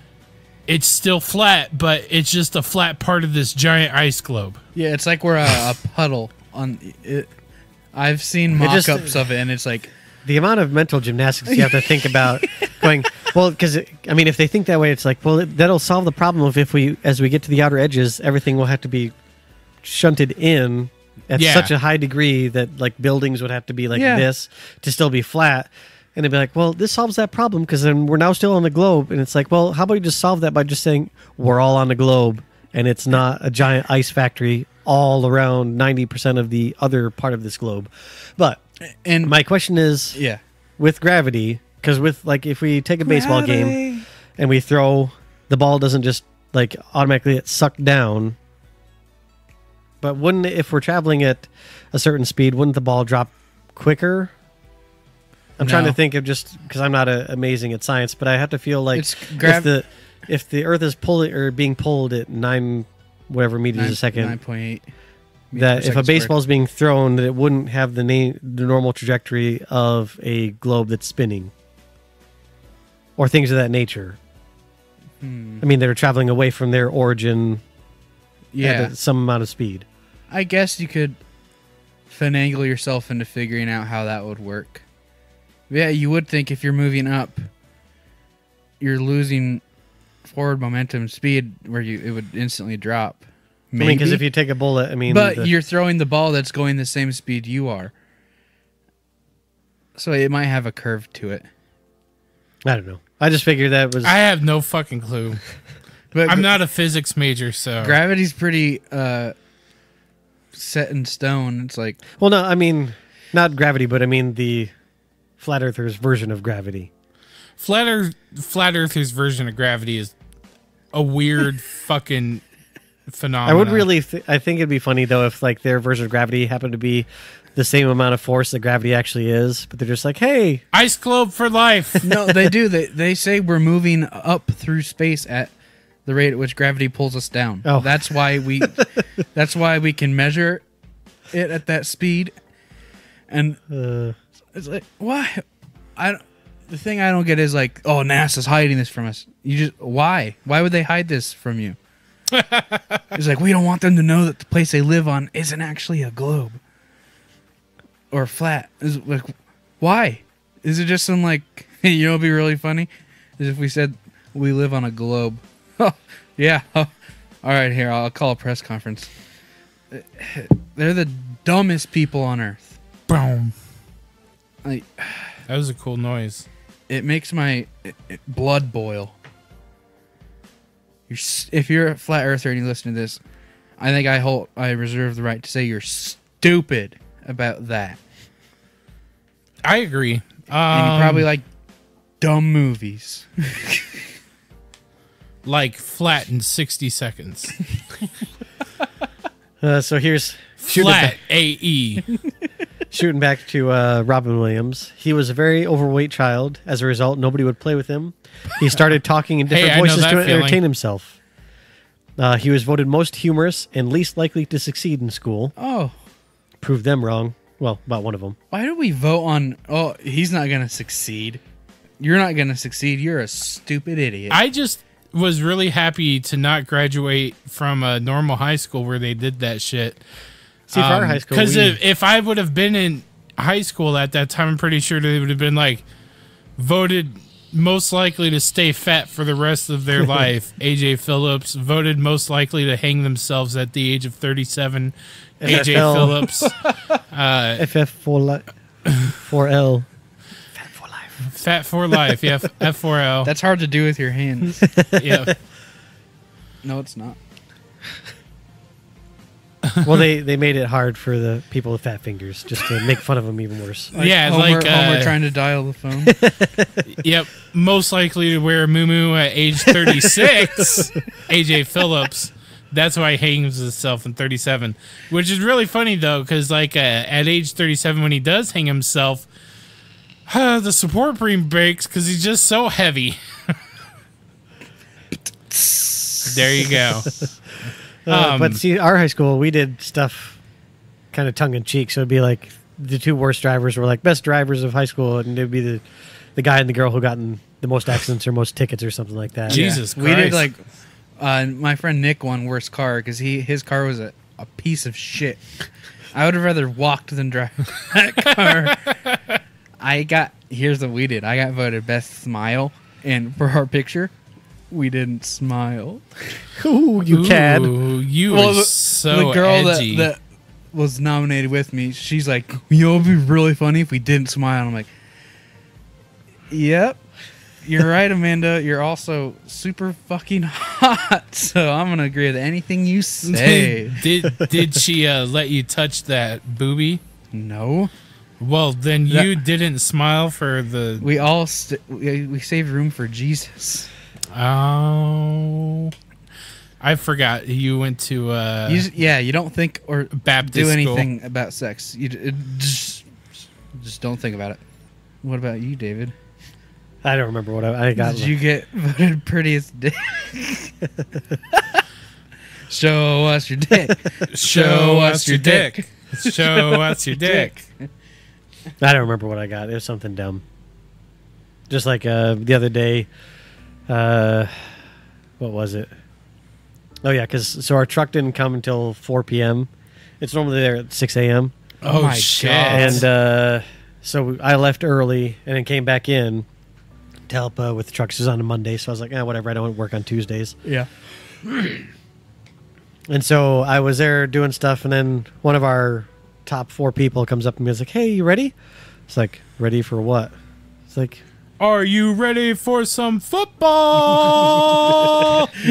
it's still flat, but it's just a flat part of this giant ice globe. Yeah, it's like we're a puddle on it. I've seen mock-ups of it, and it's like the amount of mental gymnastics you have to think about going, well, because, I mean, if they think that way, it's like, well, that'll solve the problem of as we get to the outer edges, everything will have to be shunted in at such a high degree that, like, buildings would have to be like this to still be flat. And they'd be like, well, this solves that problem, because then we're now still on the globe. And it's like, well, how about you just solve that by just saying we're all on the globe, and it's not a giant ice factory all around 90% of the other part of this globe. But my question is, with gravity, because with, like, if we take a baseball game and we throw, the ball doesn't just, like, automatically get sucked down. But if we're traveling at a certain speed, wouldn't the ball drop quicker? I'm trying to think of, just because I'm not amazing at science, but I have to feel like if the Earth is being pulled at 9 whatever meters a second, 9.8, that if a baseball is being thrown, that it wouldn't have the normal trajectory of a globe that's spinning, or things of that nature. I mean, they're traveling away from their origin at some amount of speed. I guess you could finagle yourself into figuring out how that would work. Yeah, you would think if you're moving up, you're losing forward momentum speed where it would instantly drop. Maybe. I mean, because if you take a bullet, but you're throwing the ball that's going the same speed you are, so it might have a curve to it. I don't know. I just figured that was. I have no fucking clue. But I'm not a physics major, so gravity's pretty set in stone. It's like, well, no, I mean, not gravity, but I mean the Flat Earthers' version of gravity. Flat Earthers' version of gravity is a weird fucking phenomenon. I would really, I think it'd be funny though if, like, their version of gravity happened to be the same amount of force that gravity actually is, but they're just like, hey, ice globe for life. No, they do. They say we're moving up through space at the rate at which gravity pulls us down. Oh. That's why we can measure it at that speed. And it's like, why? The thing I don't get is like, oh, NASA's hiding this from us. Why? Why would they hide this from you? It's like, we don't want them to know that the place they live on isn't actually a globe or flat. It's like, why? Is it just some, like, you know, it'd be really funny is if we said we live on a globe. Oh, yeah. Oh. All right, here, I'll call a press conference. They're the dumbest people on Earth. Boom. Like, that was a cool noise. It makes my blood boil. If you're a flat earther and you listen to this, I think I reserve the right to say you're stupid about that. I agree. And you probably like dumb movies. Like Flat in 60 Seconds. So here's Flat AE. Shooting back to Robin Williams. He was a very overweight child. As a result, nobody would play with him. He started talking in different voices to entertain himself. He was voted most humorous and least likely to succeed in school. Oh. Proved them wrong. Well, about one of them. Why do we vote on? Oh, he's not gonna succeed. You're not gonna succeed. You're a stupid idiot. I just was really happy to not graduate from a normal high school where they did that shit. See, for our high school, because if I would have been in high school at that time, I'm pretty sure they would have been like voted most likely to stay fat for the rest of their life. AJ Phillips voted most likely to hang themselves at the age of 37. AJ Phillips, FF4L. Fat for life. Yeah, F4L. That's hard to do with your hands. Yeah. No, it's not. Well, they made it hard for the people with fat fingers, just to make fun of them even worse. Yeah, Homer, like Homer trying to dial the phone. Yep, most likely to wear a muumuu at age 36. AJ Phillips. That's why he hangs himself in 37, which is really funny though, because like at age 37, when he does hang himself, the support beam breaks because he's just so heavy. There you go. But see, our high school, we did stuff kind of tongue in cheek. So it'd be like the two worst drivers were like best drivers of high school, and it'd be the guy and the girl who gotten the most accidents or most tickets or something like that. Jesus Christ. We did like my friend Nick won worst car because his car was a piece of shit. I would have rather walked than drive that car. Here's what we did. I got voted best smile, and for our picture, we didn't smile. Ooh, you cad. You were so the girl edgy. that was nominated with me, she's like, you know, it'd be really funny if we didn't smile. And I'm like, yep, you're right, Amanda. You're also super fucking hot, so I'm gonna agree with anything you say. Did she let you touch that boobie? No. Well, then you didn't smile for the... We all we saved room for Jesus. Oh, I forgot you went to you don't think or Baptist do school. anything about sex. Just don't think about it. What about you, David? I don't remember what I got. Did you get voted prettiest dick? Show us your dick. Show us your dick. Show us your dick. I don't remember what I got. It was something dumb. Just like the other day, what was it? Oh yeah, because our truck didn't come until 4 p.m. It's normally there at 6 a.m. Oh my shit! And so I left early and then came back in to help with the trucks. It was on a Monday, so I was like, whatever. I don't work on Tuesdays. Yeah. And so I was there doing stuff, and then one of our top 4 people comes up and is like, "Hey, you ready?" It's like, "Ready for what?" It's like, "Are you ready for some football?"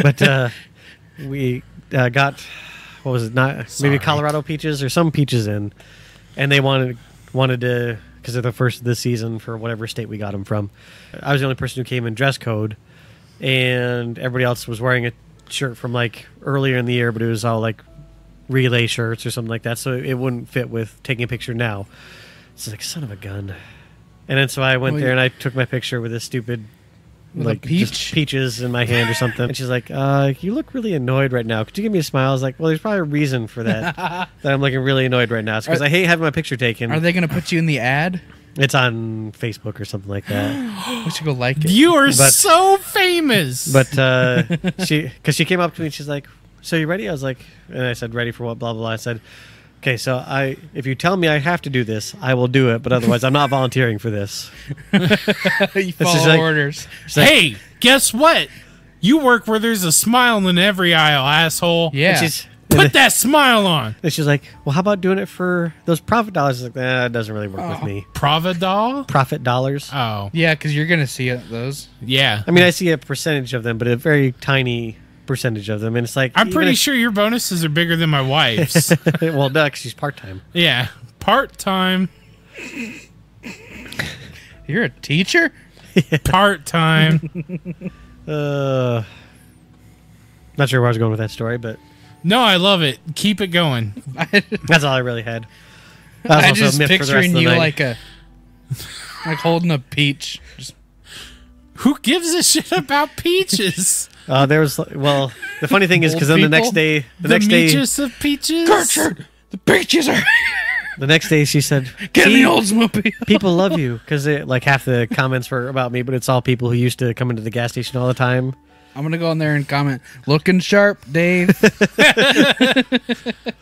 But we got, what was it? Maybe Colorado peaches or some peaches in, and they wanted to, because they're the first of the season for whatever state we got them from. I was the only person who came in dress code, and everybody else was wearing a shirt from like earlier in the year, but it was all like relay shirts or something like that, so it wouldn't fit with taking a picture now. It's like, son of a gun. And then so I went there and I took my picture with this stupid like just peaches in my hand or something. And she's like, you look really annoyed right now. Could you give me a smile? I was like, well, there's probably a reason for that. That I'm looking really annoyed right now. It's because I hate having my picture taken. Are they going to put you in the ad? It's on Facebook or something like that. We should go like it. You are so famous. But because she came up to me and she's like, "So you ready?" I was like, and I said, "Ready for what?" Blah blah blah. I said, "Okay, so if you tell me I have to do this, I will do it. But otherwise, I'm not volunteering for this." You follow orders. Like, hey, guess what? You work where there's a smile in every aisle, asshole. Yeah. Put that smile on. And she's like, "Well, how about doing it for those profit dollars?" I was like, it doesn't really work with me. Profit doll? Profit dollars. Oh. Yeah, because you're going to see those. Yeah. I mean, I see a percentage of them, but a very tiny percentage of them. And it's like, I'm pretty sure your bonuses are bigger than my wife's. Well, no, because she's part-time. Yeah. Part-time. You're a teacher? Part-time. Not sure where I was going with that story, but... No, I love it. Keep it going. That's all I really had. I just picturing you like holding a peach. Who gives a shit about peaches? The funny thing is, because then the next day, Peaches of peaches. Gertrude, the peaches are. The next day she said, Get in "See, the Oldsmobile." people love you," because like half the comments were about me, but it's all people who used to come into the gas station all the time. I'm gonna go in there and comment, "Looking sharp, Dave."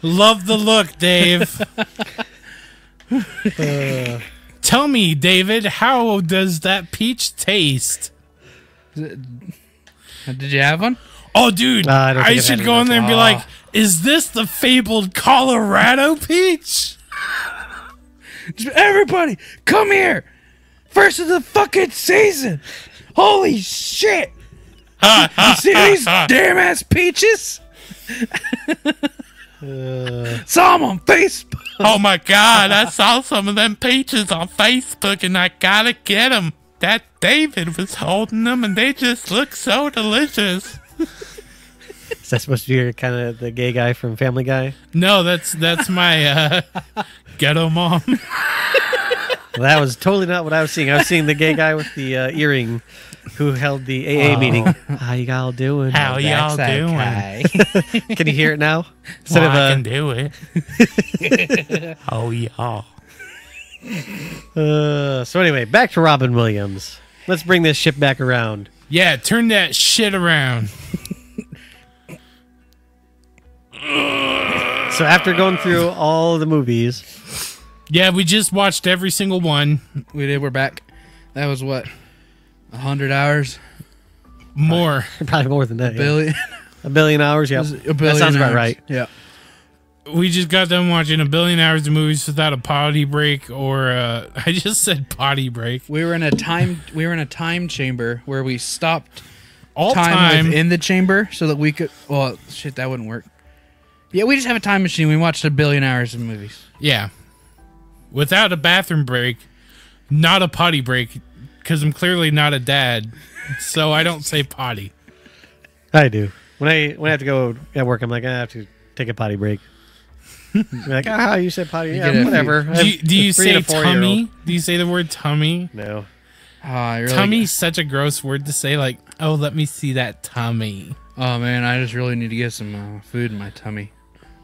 Love the look, Dave. Tell me, David, how does that peach taste? Did you have one? Oh, dude, I don't think I I've should had go any in of there and be like, is this the fabled Colorado peach? Everybody, come here! First of the fucking season! Holy shit! You see these damn ass peaches? Saw them on Facebook. Oh my God, I saw some of them peaches on Facebook and I gotta get them. That David was holding them and they just look so delicious. Is that supposed to be kind of the gay guy from Family Guy? No, that's my ghetto mom. Well, that was totally not what I was seeing. I was seeing the gay guy with the earring who held the AA meeting. How y'all doing? How y'all doing? Can you hear it now? Well, I can do it. Oh, y'all. So anyway, back to Robin Williams. Let's bring this ship back around. Yeah, turn that shit around. So after going through all the movies, Yeah, we just watched every single one. We did. We're back. That was what, 100 hours, More. probably more than that. billion. A billion hours. Yeah, A that billion sounds about hours. right. Yeah. We just got done watching a billion hours of movies without a potty break or I just said potty break. We were in a time chamber where we stopped All time time. within the chamber so that we could. Well, shit, that wouldn't work. Yeah, we just have a time machine. We watched a billion hours of movies. Yeah. Without a bathroom break, not a potty break, because I'm clearly not a dad, so I don't say potty. I do. When I have to go at work, I'm like, I have to take a potty break. You're like, you said potty. Yeah, get a whatever. Do you Three and say a 4-year-old. tummy? Do you say the word tummy? No. Tummy's such a gross word to say, like, oh, let me see that tummy. Oh man, I just really need to get some food in my tummy.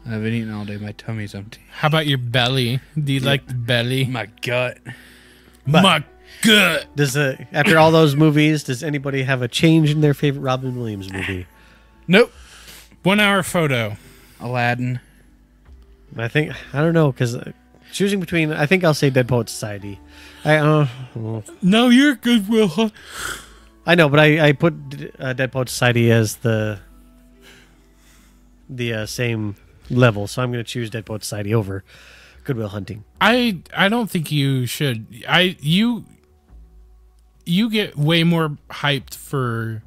I've been eating all day. My tummy's empty. How about your belly? Do you like the belly? My gut. My gut. Does after all those movies, does anybody have a change in their favorite Robin Williams movie? Nope. 1 hour photo. Aladdin. I don't know, because choosing between, I think I'll say Dead Poet Society. No, you're good, Will. I know, but I put Dead Poet Society as the same level, so I'm going to choose Dead Poet Society over Good Will Hunting. I don't think you should. You get way more hyped for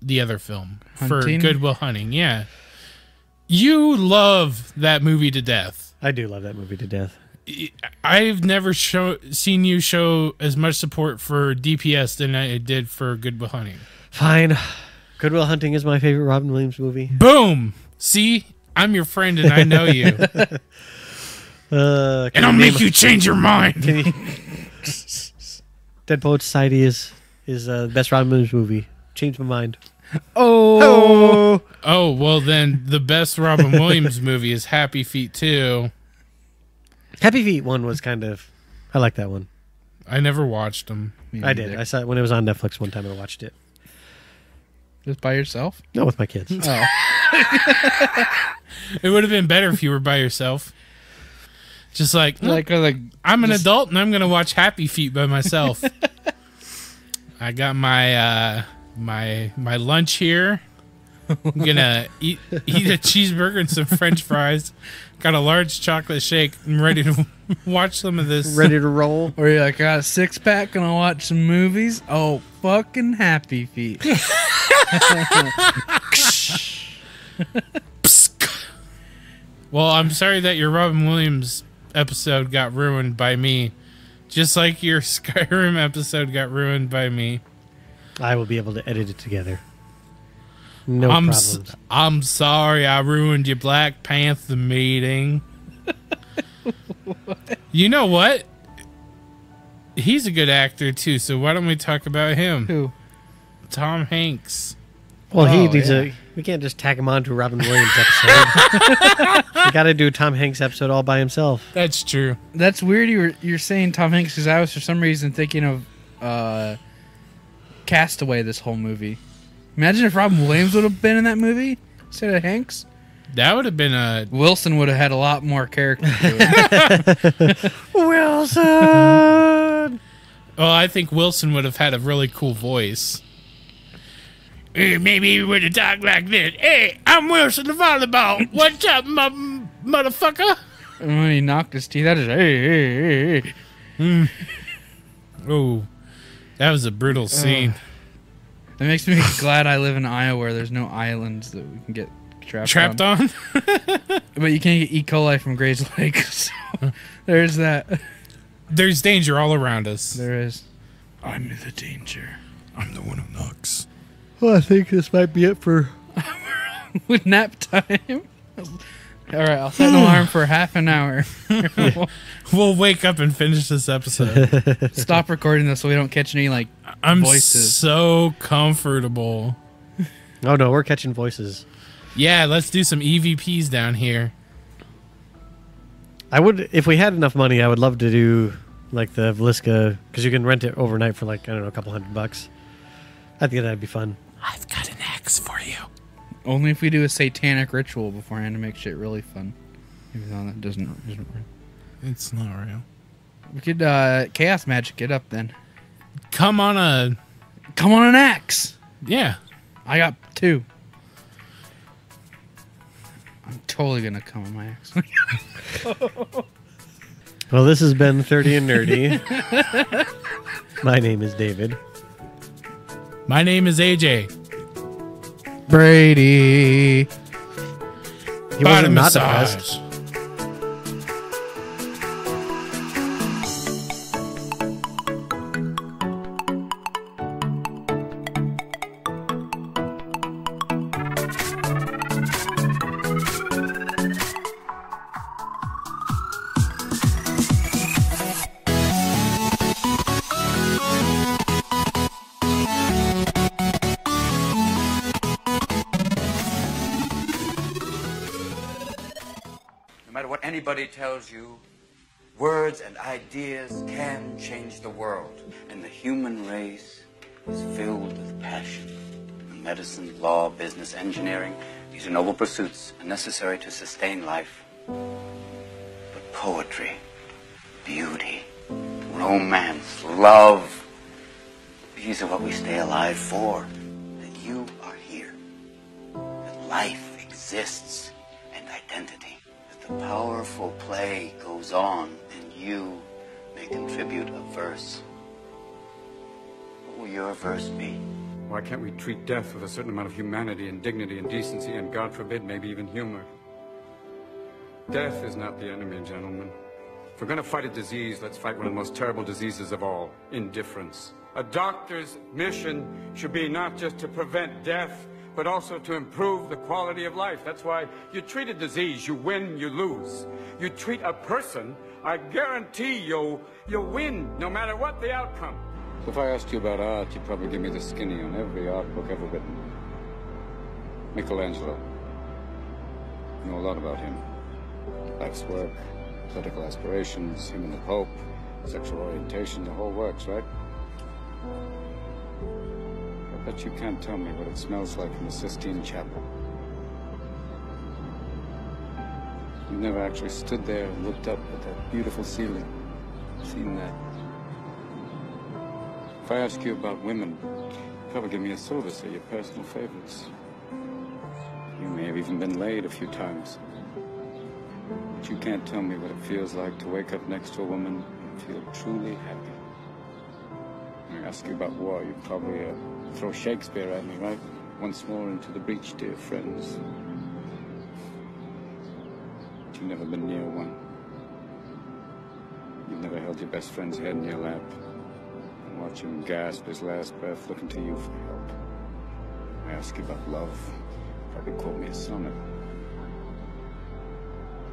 the other film, Hunting? for Good Will Hunting. Yeah, you love that movie to death. I do love that movie to death. I've never seen you show as much support for DPS than I did for Good Will Hunting. Fine. Good Will Hunting is my favorite Robin Williams movie. Boom. See, I'm your friend and I know you. And I'll make you change your mind. Dead Poet Society is the best Robin Williams movie. Changed my mind. Oh, well then the best Robin Williams movie is Happy Feet 2. Happy Feet 1 was kind of... I like that one. I never watched them. I did. I saw it when it was on Netflix one time. I watched it. Just by yourself? No, with my kids. Oh. It would have been better if you were by yourself. Just like I'm an adult and I'm gonna watch Happy Feet by myself. I got my my lunch here. I'm gonna eat a cheeseburger and some French fries. Got a large chocolate shake. I'm ready to watch some of this. Ready to roll. Or you're like, I got a 6-pack and I'll watch some movies. Oh, fucking Happy Feet. Well, I'm sorry that your Robin Williams episode got ruined by me. Just like your Skyrim episode got ruined by me. I will be able to edit it together. No problems. I'm sorry I ruined your Black Panther meeting. You know what? He's a good actor too, so why don't we talk about him? Who? Tom Hanks. Well, he Oh, needs yeah. We can't just tack him on to a Robin Williams episode. We got to do a Tom Hanks episode all by himself. That's true. That's weird. You're saying Tom Hanks because I was for some reason thinking of Castaway this whole movie. Imagine if Robin Williams would have been in that movie instead of Hanks. That would have been a... Wilson would have had a lot more character to it. Wilson! Well, I think Wilson would have had a really cool voice. Maybe he would have talked like this. Hey, I'm Wilson the volleyball. What's up, motherfucker? And when he knocked his teeth out, just hey. Oh, that was a brutal scene. It makes me glad I live in Iowa where there's no islands that we can get trapped on. But you can't get E. coli from Gray's Lake. So there's that. There's danger all around us. There is. I'm the danger. I'm the one who knocks. Well, I think this might be it for... With nap time. All right, I'll set an alarm for half an hour. We'll wake up and finish this episode. Stop recording this so we don't catch any I'm voices. so comfortable. Oh, no, we're catching voices. Yeah, let's do some EVPs down here. I would, if we had enough money, I would love to do like the Vliska, because you can rent it overnight for like, I don't know, a couple $100. I think that'd be fun. I've got an axe for you. Only if we do a satanic ritual beforehand to make shit really fun. Even though that isn't real. It's not real. We could chaos magic it up then. Come on an axe. Yeah. I got 2. I'm totally gonna come on my axe. Well, this has been 30 and Nerdy. My name is David. My name is AJ. Brady. He wasn't not depressed. No matter what anybody tells you, words and ideas can change the world. And the human race is filled with passion. Medicine, law, business, engineering, these are noble pursuits and necessary to sustain life. But poetry, beauty, romance, love, these are what we stay alive for. That you are here. That life exists and identity. That the powerful play goes on and you may contribute a verse. What will your verse be? Why can't we treat death with a certain amount of humanity and dignity and decency and, God forbid, maybe even humor? Death is not the enemy, gentlemen. If we're going to fight a disease, let's fight one of the most terrible diseases of all, indifference. A doctor's mission should be not just to prevent death, but also to improve the quality of life. That's why you treat a disease, you win, you lose. You treat a person, I guarantee you'll win, no matter what the outcome. So if I asked you about art, you'd probably give me the skinny on every art book ever written. Michelangelo. You know a lot about him. Life's work, political aspirations, him and the Pope, sexual orientation, the whole works, right? I bet you can't tell me what it smells like in the Sistine Chapel. You've never actually stood there and looked up at that beautiful ceiling, seen that. If I ask you about women, you'd probably give me a syllabus of your personal favorites. You may have even been laid a few times. But you can't tell me what it feels like to wake up next to a woman and feel truly happy. When I ask you about war, you'd probably throw Shakespeare at me, right? Once more into the breach, dear friends. But you've never been near one. You've never held your best friend's head in your lap. Watch him gasp his last breath, looking to you for help. I ask you about love, probably quote me a sonnet.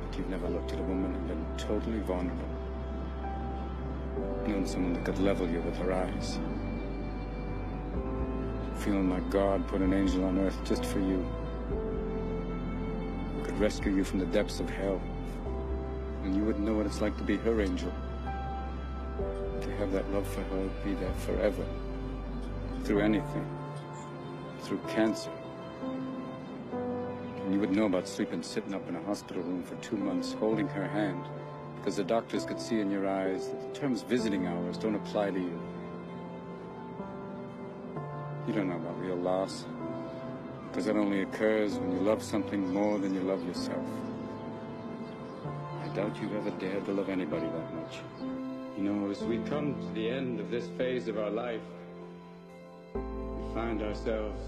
But you've never looked at a woman and been totally vulnerable. Known someone that could level you with her eyes. Feeling like God put an angel on earth just for you. could rescue you from the depths of hell. And you wouldn't know what it's like to be her angel. To have that love for her be there forever. Through anything. Through cancer. And you would know about sitting up in a hospital room for 2 months, holding her hand, because the doctors could see in your eyes that the terms visiting hours don't apply to you. You don't know about real loss, because that only occurs when you love something more than you love yourself. I doubt you've ever dared to love anybody that much. You know, as we come to the end of this phase of our life, we find ourselves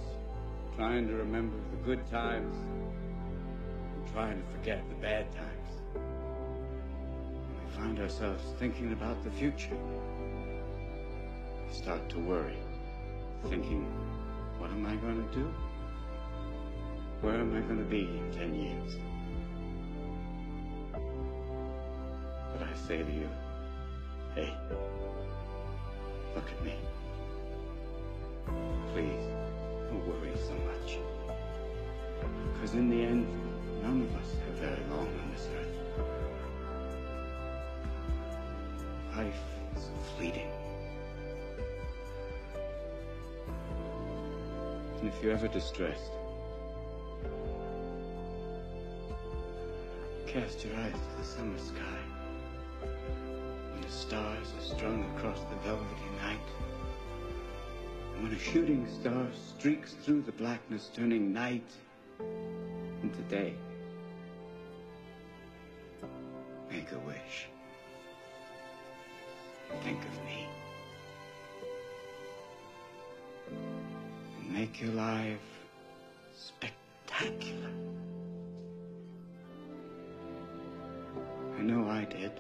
trying to remember the good times and trying to forget the bad times. And we find ourselves thinking about the future. We start to worry, thinking, what am I going to do? Where am I going to be in 10 years? But I say to you, hey, look at me. Please, don't worry so much. Because in the end, none of us have very long on this earth. Life is fleeting. And if you're ever distressed, cast your eyes to the summer sky. When the stars are strung across the velvety night, and when a shooting star streaks through the blackness, turning night into day, make a wish. Think of me. And make your life spectacular. I know I did.